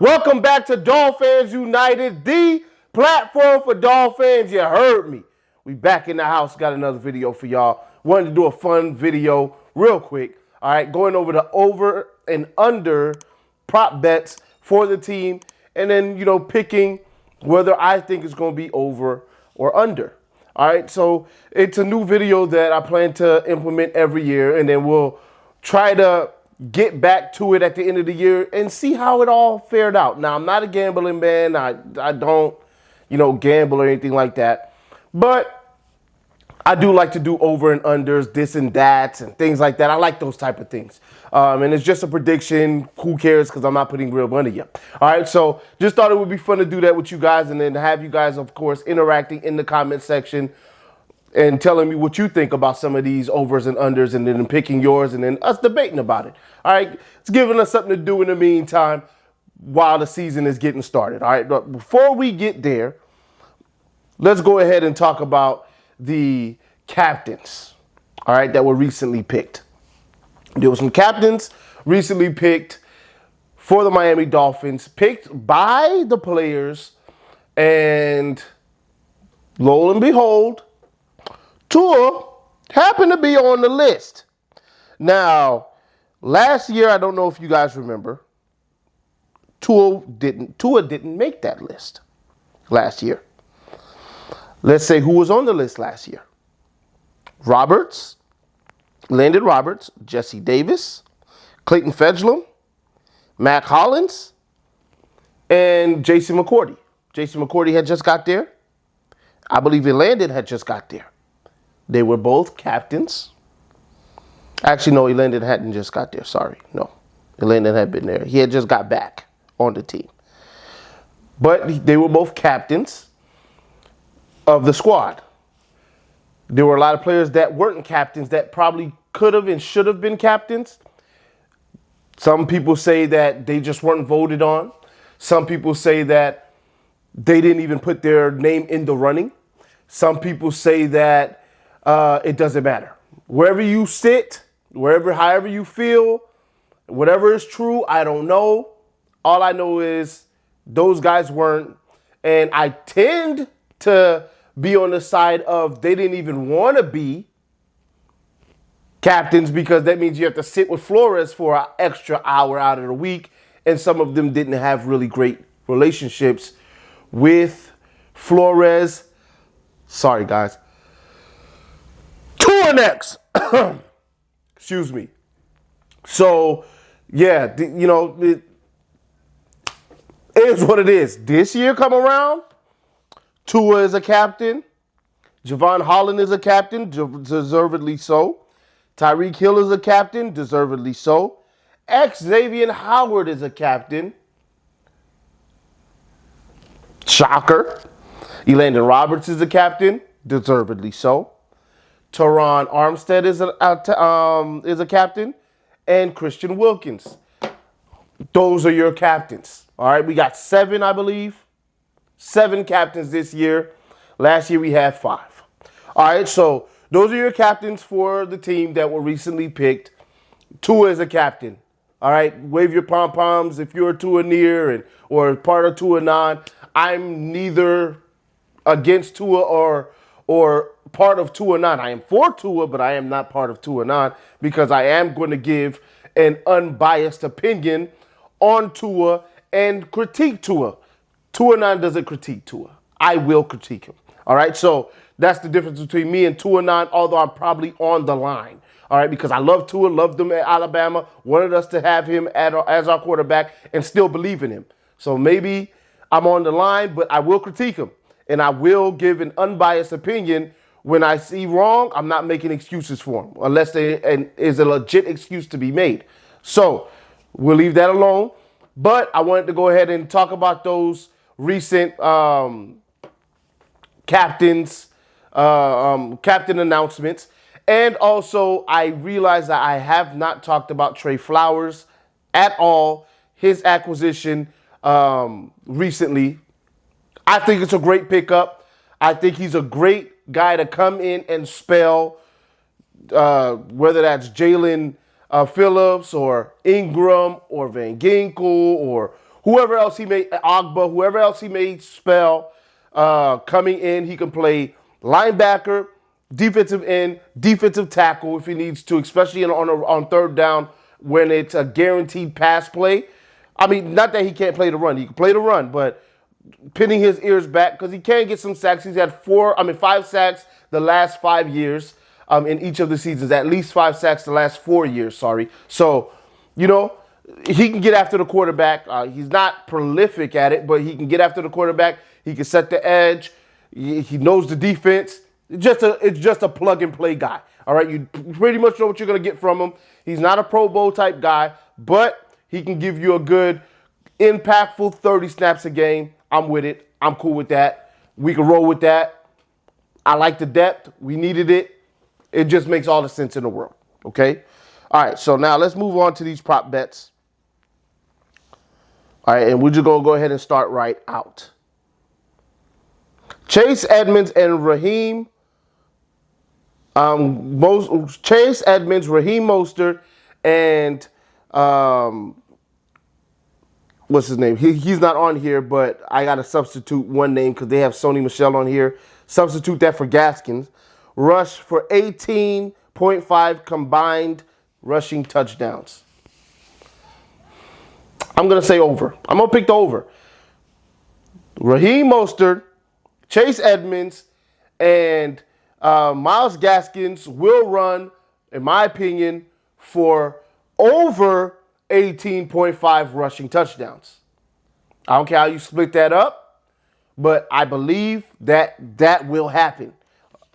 Welcome back to Dolphins United, the platform for Dolphins. You heard me. We back in the house. Got another video for y'all. Wanted to do a fun video real quick. All right, going over the over and under prop bets for the team, and then picking whether I think it's going to be over or under. All right, so it's a new video that I plan to implement every year, and then we'll try to get back to it at the end of the year and see how it all fared out. Now, I'm not a gambling man. I don't, gamble or anything like that. But I do like to do over and unders, this and that, and things like that. I like those type of things. And it's just a prediction. Who cares? Because I'm not putting real money yet. All right, so just thought it would be fun to do that with you guys, and then have you guys, of course, interacting in the comment section and telling me what you think about some of these overs and unders, and then picking yours, and then us debating about it. All right, it's giving us something to do in the meantime while the season is getting started. All right, but before we get there, let's go ahead and talk about the captains, all right, that were recently picked. There were some captains recently picked for the Miami Dolphins, picked by the players, and lo and behold, Tua happened to be on the list. Now, last year, I don't know if you guys remember, Tua didn't make that list last year. Let's say who was on the list last year. Landon Roberts, Jesse Davis, Clayton Fedglum, Mac Hollins, and Jason McCourty. Jason McCourty had just got there. I believe Landon had just got there. They were both captains. Actually, no, Landon hadn't just got there. Sorry. No, Landon had been there. He had just got back on the team. But they were both captains of the squad. There were a lot of players that weren't captains that probably could have and should have been captains. Some people say that they just weren't voted on. Some people say that they didn't even put their name in the running. Some people say that it doesn't matter. Wherever you sit, however you feel, whatever is true, I don't know. All I know is those guys weren't. And I tend to be on the side of they didn't even want to be captains, because that means you have to sit with Flores for an extra hour out of the week. And some of them didn't have really great relationships with Flores. Sorry, guys. Tua next. Excuse me. So, yeah, it is what it is. This year come around, Tua is a captain. Javon Holland is a captain, deservedly so. Tyreek Hill is a captain, deservedly so. Xavier Howard is a captain. Shocker. Landon Roberts is a captain, deservedly so. Teron Armstead is a captain, and Christian Wilkins. Those are your captains. All right, we got 7, I believe. 7 captains this year. Last year we had 5. All right, so those are your captains for the team that were recently picked. Tua is a captain. All right, wave your pom-poms if you're a Tua near or part of Tua non. I'm neither against Tua or part of Tua non. I am for Tua, but I am not part of Tua non, because I am going to give an unbiased opinion on Tua and critique Tua. Tua non doesn't critique Tua. I will critique him. All right, so that's the difference between me and Tua non, although I'm probably on the line. All right, because I love Tua, loved him at Alabama, wanted us to have him as our quarterback, and still believe in him. So maybe I'm on the line, but I will critique him. And I will give an unbiased opinion. When I see wrong, I'm not making excuses for him, unless there is a legit excuse to be made. So we'll leave that alone. But I wanted to go ahead and talk about those recent captain announcements. And also, I realized that I have not talked about Trey Flowers at all. His acquisition recently. I think it's a great pickup. I think he's a great guy to come in and spell, whether that's Jalen Phillips or Ingram or Van Ginkel or whoever else he may, Agba, whoever else he may spell coming in. He can play linebacker, defensive end, defensive tackle if he needs to, especially on third down when it's a guaranteed pass play. I mean, not that he can't play the run. He can play the run, but pinning his ears back because he can get some sacks. He's had 5 sacks the last 5 years in each of the seasons. At least 5 sacks the last 4 years, sorry. So, you know, he can get after the quarterback. He's not prolific at it, but he can get after the quarterback. He can set the edge. He knows the defense. It's just a plug-and-play guy. All right, you pretty much know what you're going to get from him. He's not a Pro Bowl type guy, but he can give you a good, impactful 30 snaps a game. I'm with it. I'm cool with that. We can roll with that. I like the depth. We needed it. It just makes all the sense in the world, okay? All right, so now let's move on to these prop bets. All right, and we're just going to go ahead and start right out. Chase Edmonds and Raheem Chase Edmonds, Raheem Mostert, and what's his name? He's not on here, but I got to substitute one name because they have Sony Michel on here. Substitute that for Gaskins. Rush for 18.5 combined rushing touchdowns. I'm going to say over. I'm going to pick the over. Raheem Mostert, Chase Edmonds, and Myles Gaskins will run, in my opinion, for over 18.5 rushing touchdowns. I don't care how you split that up, but I believe that will happen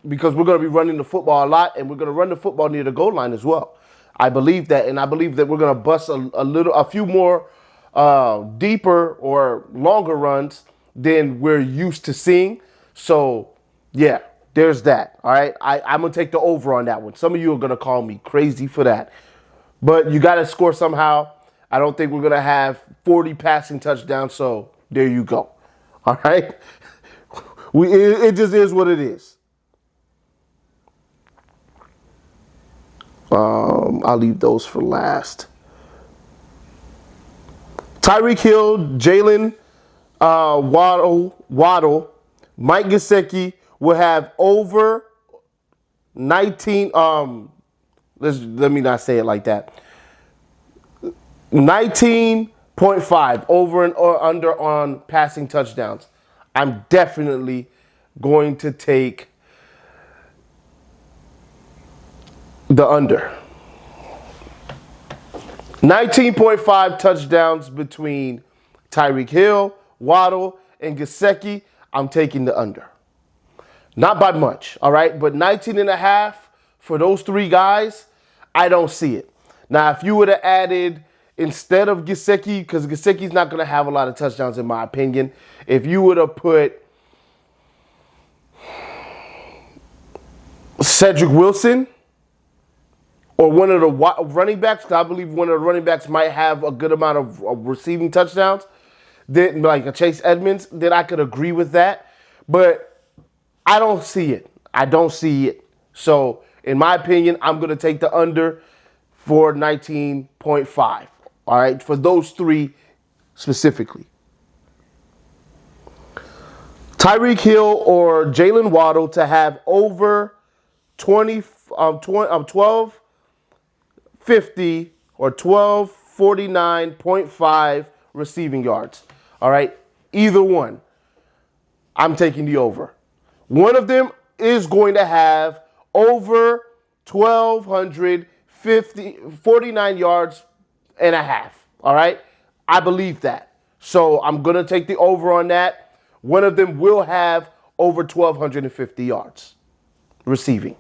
because we're going to be running the football a lot, and we're going to run the football near the goal line as well. I believe that, and I believe that we're going to bust a few more deeper or longer runs than we're used to seeing. So, yeah, there's that. All right, I'm going to take the over on that one. Some of you are going to call me crazy for that. But you got to score somehow. I don't think we're going to have 40 passing touchdowns, so there you go. All right? It just is what it is. I'll leave those for last. Tyreek Hill, Jalen Waddle, Mike Gesicki will have over 19. Let me not say it like that. 19.5 over and or under on passing touchdowns. I'm definitely going to take the under. 19.5 touchdowns between Tyreek Hill, Waddle, and Gesicki. I'm taking the under. Not by much, all right? But 19.5 for those three guys, I don't see it. Now, if you would have added, instead of Gesicki, because Gesicki's not going to have a lot of touchdowns in my opinion, if you would have put Cedric Wilson or one of the running backs, because I believe one of the running backs might have a good amount of receiving touchdowns, then, like a Chase Edmonds, then I could agree with that. But I don't see it. I don't see it. So, in my opinion, I'm going to take the under for 19.5. All right, for those three specifically. Tyreek Hill or Jalen Waddle to have over 1250 or 1249.5 receiving yards. All right, either one. I'm taking the over. One of them is going to have over 1,249 yards and a half. All right, I believe that. So I'm going to take the over on that. One of them will have over 1,250 yards receiving.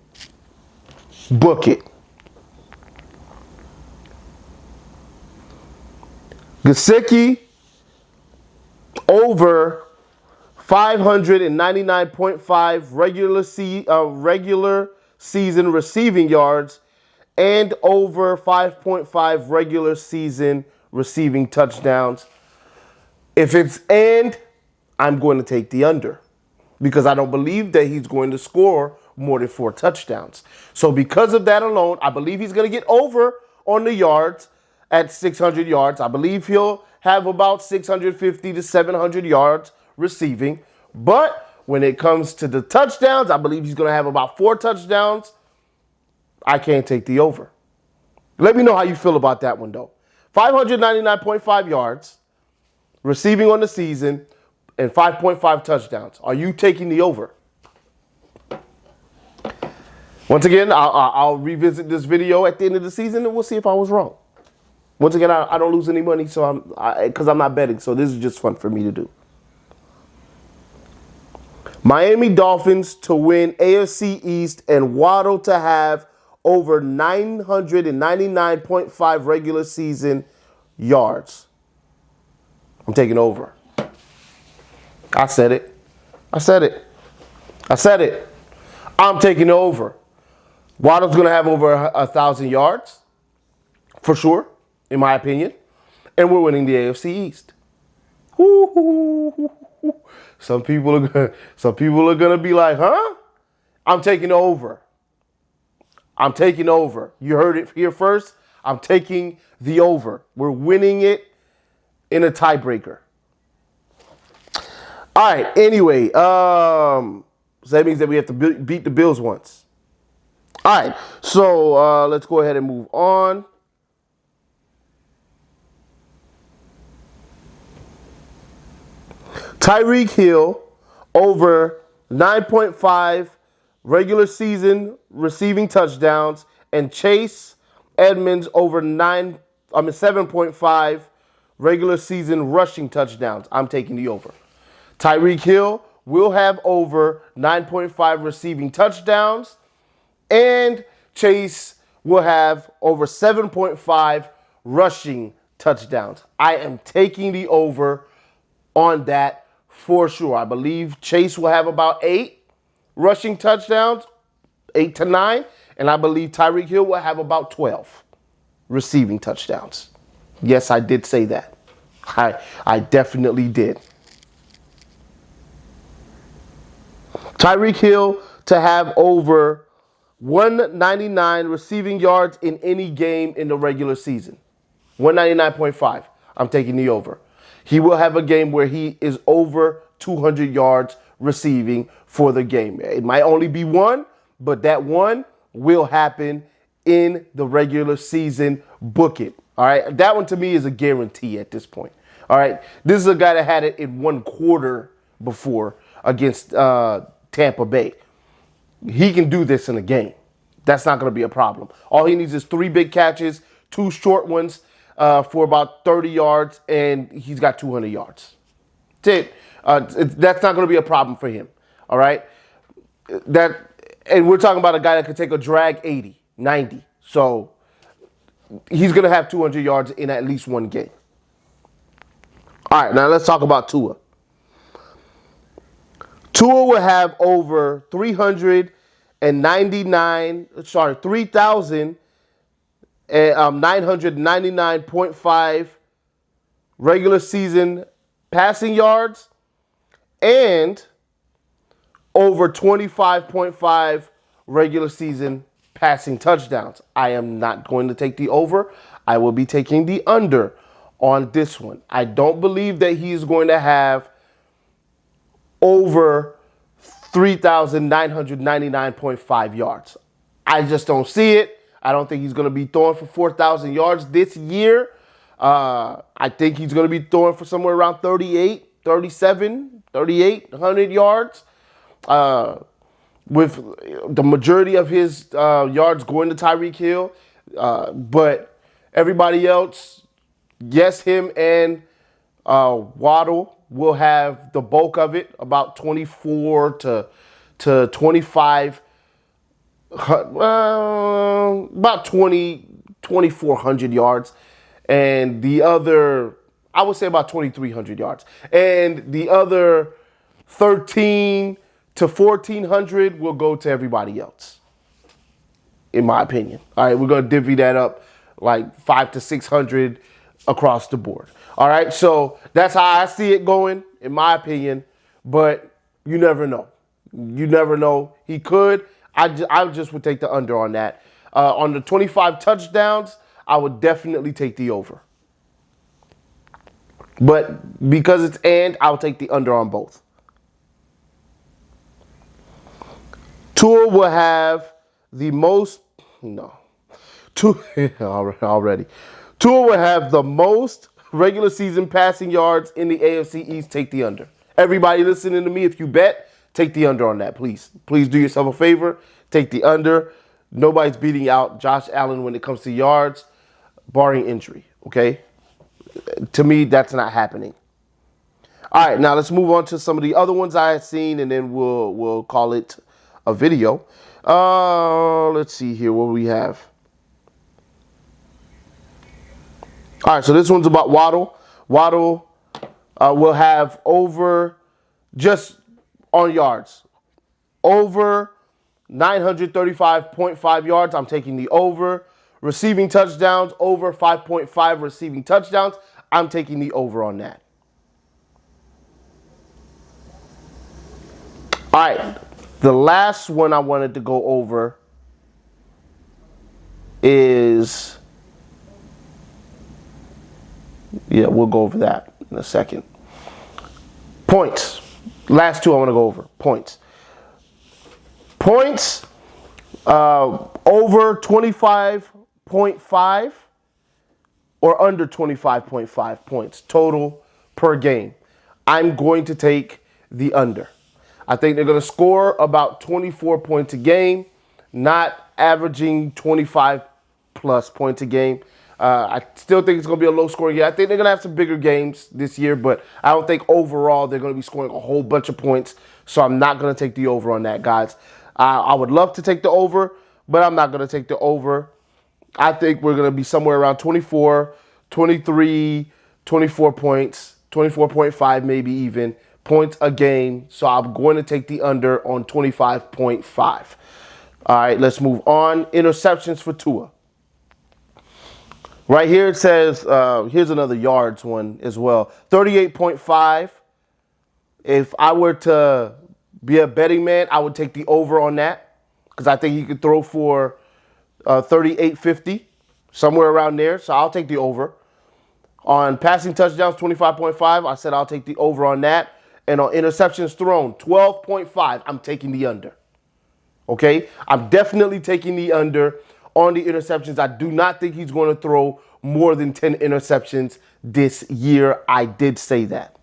Book it. Gesicki over 599.5 regular season receiving yards and over 5.5 regular season receiving touchdowns. If it's and, I'm going to take the under because I don't believe that he's going to score more than 4 touchdowns. So because of that alone, I believe he's going to get over on the yards at 600 yards. I believe he'll have about 650 to 700 yards receiving. But when it comes to the touchdowns, I believe he's going to have about 4 touchdowns. I can't take the over. Let me know how you feel about that one, though. 599.5 yards receiving on the season and 5.5 touchdowns. Are you taking the over? Once again, I'll revisit this video at the end of the season and we'll see if I was wrong. Once again, I don't lose any money because I'm not betting, so this is just fun for me to do. Miami Dolphins to win AFC East and Waddle to have over 999.5 regular season yards. I'm taking over. I said it. I'm taking over. Waddle's going to have over 1,000 yards, for sure, in my opinion. And we're winning the AFC East. Some people are going to be like, huh? I'm taking over. You heard it here first. I'm taking the over. We're winning it in a tiebreaker. All right. Anyway, so that means that we have to beat the Bills once. All right. So let's go ahead and move on. Tyreek Hill over 9.5 regular season receiving touchdowns, and Chase Edmonds over 7.5 regular season rushing touchdowns. I'm taking the over. Tyreek Hill will have over 9.5 receiving touchdowns, and Chase will have over 7.5 rushing touchdowns. I am taking the over on that for sure. I believe Chase will have about 8 rushing touchdowns, 8 to 9, and I believe Tyreek Hill will have about 12 receiving touchdowns. Yes, I did say that. I definitely did. Tyreek Hill to have over 199 receiving yards in any game in the regular season. 199.5. I'm taking the over. He will have a game where he is over 200 yards receiving for the game. It might only be one, but that one will happen in the regular season. Book it. All right. That one to me is a guarantee at this point. All right. This is a guy that had it in one quarter before against Tampa Bay. He can do this in a game. That's not going to be a problem. All he needs is 3 big catches, 2 short ones for about 30 yards, and he's got 200 yards. That's it. That's not going to be a problem for him. All right. And we're talking about a guy that could take a drag 80, 90. So he's going to have 200 yards in at least one game. All right, now let's talk about Tua. Tua will have over 3,999.5 regular season passing yards and over 25.5 regular season passing touchdowns. I am not going to take the over. I will be taking the under on this one. I don't believe that he is going to have over 3,999.5 yards. I just don't see it. I don't think he's going to be throwing for 4,000 yards this year. I think he's going to be throwing for somewhere around 3,800 yards. With the majority of his yards going to Tyreek Hill. But everybody else, yes, him and Waddle will have the bulk of it, about 24 to 25, about 2,400 yards. And the other, I would say about 2,300 yards. And the other 13 to 1,400 will go to everybody else, in my opinion. All right, we're going to divvy that up like 500 to 600 across the board. All right, so that's how I see it going, in my opinion. But you never know. You never know. He could. I just would take the under on that. On the 25 touchdowns, I would definitely take the over. But because it's I'll take the under on both. Tua will have the most, no, Tua, already. Tua will have the most regular season passing yards in the AFC East. Take the under. Everybody listening to me, if you bet, take the under on that, please. Please do yourself a favor. Take the under. Nobody's beating out Josh Allen when it comes to yards, barring injury, okay? To me, that's not happening. All right, now let's move on to some of the other ones I had seen, and then we'll call it a video. Let's see here what we have. All right, so this one's about Waddle. Waddle will have over, just on yards, over 935.5 yards. I'm taking the over. Receiving touchdowns, over 5.5 receiving touchdowns. I'm taking the over on that. All right, the last one I wanted to go over is, yeah, we'll go over that in a second. Points. Last two I want to go over. Points. Points, over 25.5 or under 25.5 points total per game. I'm going to take the under. I think they're going to score about 24 points a game, not averaging 25 plus points a game. I still think it's going to be a low scoring game. I think they're going to have some bigger games this year, but I don't think overall they're going to be scoring a whole bunch of points. So I'm not going to take the over on that, guys. I would love to take the over, but I'm not going to take the over. I think we're going to be somewhere around 24, 23, 24 points, 24.5 maybe even points a game. So I'm going to take the under on 25.5. All right, let's move on. Interceptions for Tua. Right here it says, here's another yards one as well. 38.5. If I were to be a betting man, I would take the over on that because I think he could throw for 38.50, somewhere around there. So I'll take the over. On passing touchdowns, 25.5, I said I'll take the over on that. And on interceptions thrown, 12.5, I'm taking the under. Okay? I'm definitely taking the under on the interceptions. I do not think he's going to throw more than 10 interceptions this year. I did say that.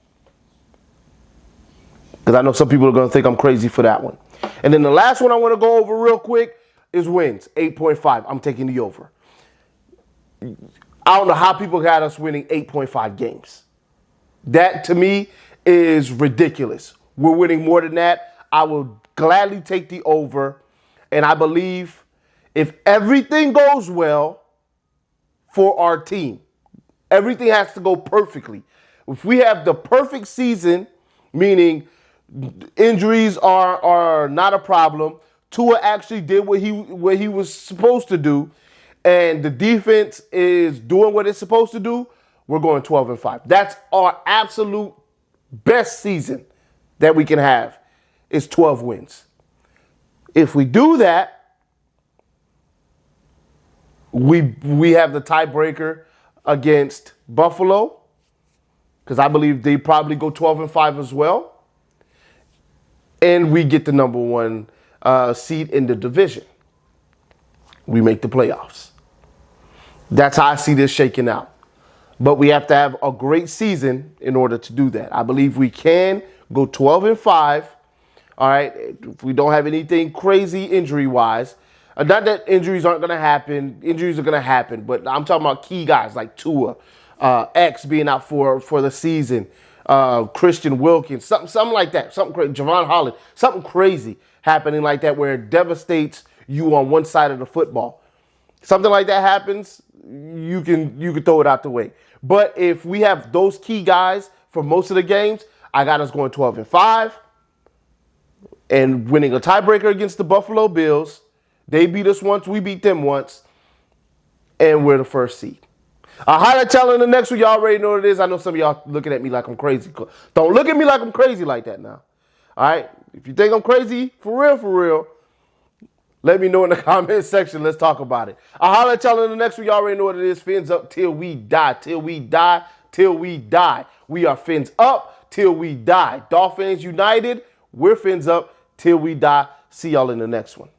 Because I know some people are going to think I'm crazy for that one. And then the last one I want to go over real quick is wins, 8.5. I'm taking the over. I don't know how people got us winning 8.5 games. That, to me, is ridiculous. We're winning more than that. I will gladly take the over. And I believe if everything goes well for our team, everything has to go perfectly. If we have the perfect season, meaning injuries are not a problem, Tua actually did what he was supposed to do, and the defense is doing what it's supposed to do, we're going 12-5. That's our absolute best season that we can have is 12 wins. If we do that, we have the tiebreaker against Buffalo, because I believe they probably go 12-5 as well. And we get the number one seed in the division. We make the playoffs. That's how I see this shaking out. But we have to have a great season in order to do that. I believe we can go 12-5. All right, if we don't have anything crazy injury-wise. Not that injuries aren't going to happen. Injuries are going to happen. But I'm talking about key guys like Tua, X being out for the season, Christian Wilkins, something like that. Something crazy. Javon Holland, something crazy happening like that where it devastates you on one side of the football. Something like that happens, you can throw it out the way. But if we have those key guys for most of the games, I got us going 12-5 and winning a tiebreaker against the Buffalo Bills. They beat us once, we beat them once, and we're the first seed. I'll highlight y'all in the next one. Y'all already know what it is. I know some of y'all looking at me like I'm crazy. Don't look at me like I'm crazy like that now. All right? If you think I'm crazy, for real, let me know in the comment section. Let's talk about it. I'll highlight y'all in the next one. Y'all already know what it is. Fins up till we die. Till we die. till we die. We are fins up till we die. Dolphins United, we're fins up till we die. See y'all in the next one.